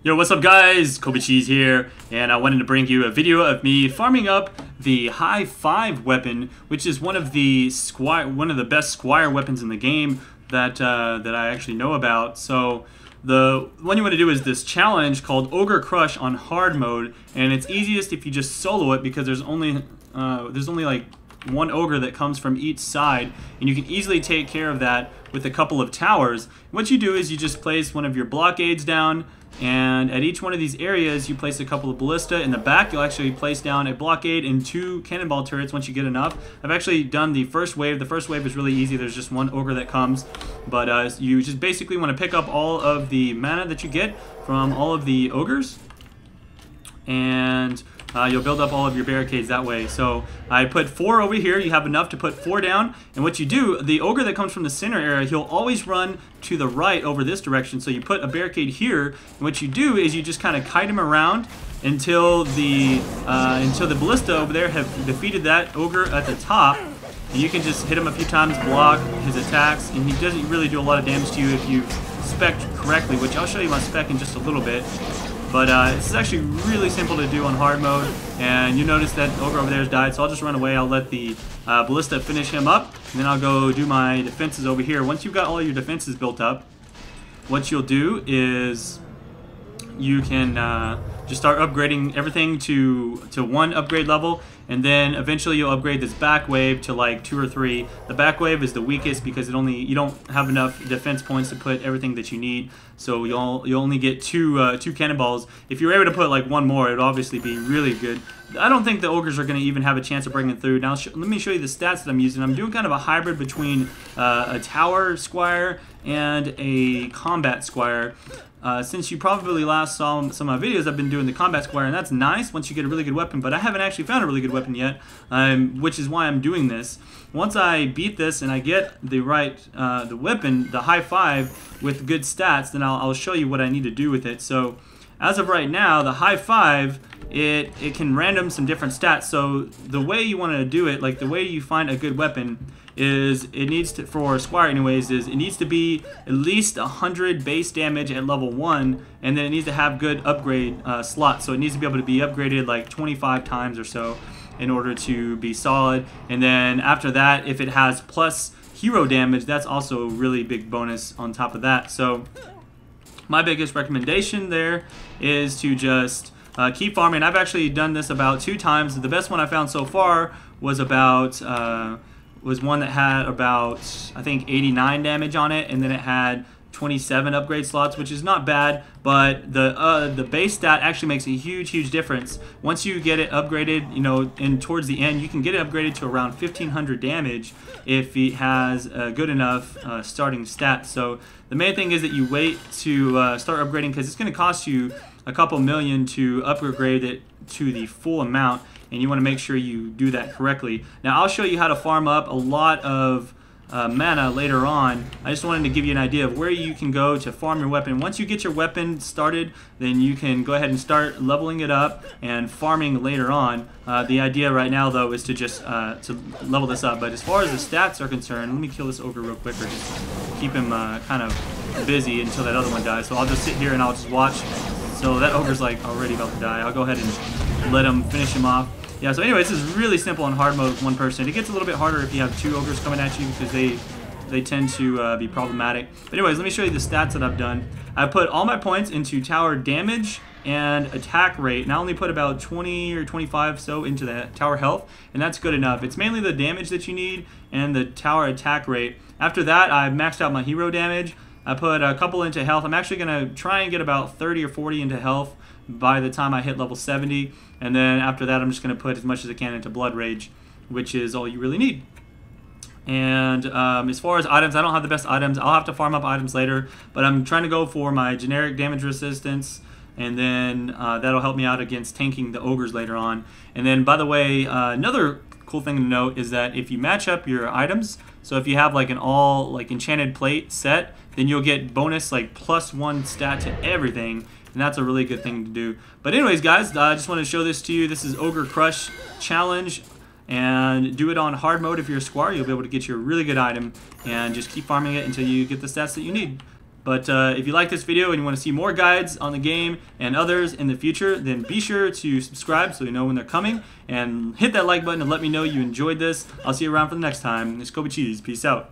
Yo, what's up guys? Kobe Cheese here, and I wanted to bring you a video of me farming up the high 5 weapon, which is one of the best Squire weapons in the game that I actually know about. So the one you want to do is this challenge called Ogre Crush on hard mode, and it's easiest if you just solo it because there's only like one ogre that comes from each side, and you can easily take care of that with a couple of towers. What you do is you just place one of your blockades down, and at each one of these areas you place a couple of ballista. In the back you'll actually place down a blockade and 2 cannonball turrets once you get enough. I've actually done the first wave. The first wave is really easy. There's just one ogre that comes, but you just basically want to pick up all of the mana that you get from all of the ogres, and you'll build up all of your barricades that way. So I put 4 over here. You have enough to put 4 down. And what you do, the ogre that comes from the center area, he'll always run to the right over this direction. So you put a barricade here. And what you do is you just kind of kite him around until the ballista over there have defeated that ogre at the top. And you can just hit him a few times, block his attacks, and he doesn't really do a lot of damage to you if you spec correctly, which I'll show you my spec in just a little bit. But this is actually really simple to do on hard mode, and you notice that ogre over there has died, so I'll just run away. I'll let the ballista finish him up, and then I'll go do my defenses over here. Once you've got all your defenses built up, what you'll do is you can just start upgrading everything to 1 upgrade level, and then eventually you'll upgrade this back wave to like 2 or 3. The back wave is the weakest because you don't have enough defense points to put everything that you need, so you'll only get 2 cannonballs. If you were able to put like 1 more, it would obviously be really good. I don't think the ogres are going to even have a chance of bringing through. Now let me show you the stats that I'm using. I'm doing kind of a hybrid between a tower squire and a combat squire. Since you probably last saw some of my videos, I've been doing the combat squire, and that's nice once you get a really good weapon, but I haven't actually found a really good weapon yet, which is why I'm doing this. Once I beat this and I get the right the weapon, the high 5 with good stats, then I'll show you what I need to do with it. So as of right now, the high 5, it can random some different stats. So the way you want to do it, like the way you find a good weapon, is it needs to, for Squire anyways, is it needs to be at least 100 base damage at level 1, and then it needs to have good upgrade slots. So it needs to be able to be upgraded like 25 times or so in order to be solid. And then after that, if it has plus hero damage, that's also a really big bonus on top of that. So my biggest recommendation there is to just keep farming. I've actually done this about 2 times. The best one I found so far was was one that had about, I think, 89 damage on it, and then it had 27 upgrade slots, which is not bad, but the base stat actually makes a huge difference. Once you get it upgraded, you know, and towards the end, you can get it upgraded to around 1500 damage if it has a good enough starting stat. So the main thing is that you wait to start upgrading, because it's going to cost you a couple million to upgrade it to the full amount, and you want to make sure you do that correctly. Now I'll show you how to farm up a lot of mana later on. I just wanted to give you an idea of where you can go to farm your weapon. Once you get your weapon started, then you can go ahead and start leveling it up and farming later on. The idea right now though is to just to level this up. But as far as the stats are concerned, let me kill this ogre real quick, or just keep him kind of busy until that other one dies. So I'll just sit here and I'll just watch. So that ogre's like already about to die. I'll go ahead and let him finish him off. Yeah, so anyway, this is really simple on hard mode with 1 person. It gets a little bit harder if you have 2 ogres coming at you, because they tend to be problematic. But anyways, let me show you the stats that I've done. I put all my points into tower damage and attack rate, and I only put about 20 or 25 so into the tower health, and that's good enough. It's mainly the damage that you need and the tower attack rate. After that, I've maxed out my hero damage. I put a couple into health. I'm actually going to try and get about 30 or 40 into health by the time I hit level 70. And then after that, I'm just going to put as much as I can into Blood Rage, which is all you really need. And as far as items, I don't have the best items. I'll have to farm up items later, but I'm trying to go for my generic damage resistance, and then that'll help me out against tanking the ogres later on. And then, by the way, another cool thing to note is that if you match up your items, so if you have like an all like enchanted plate set, then you'll get bonus like +1 stat to everything, and that's a really good thing to do. But anyways, guys, I just want to show this to you. This is Ogre Crush Challenge, and do it on hard mode if you're a Squire. You'll be able to get you a really good item, and just keep farming it until you get the stats that you need. But if you like this video and you want to see more guides on the game and others in the future, then be sure to subscribe so you know when they're coming. And hit that like button and let me know you enjoyed this. I'll see you around for the next time. It's Kobe Cheese. Peace out.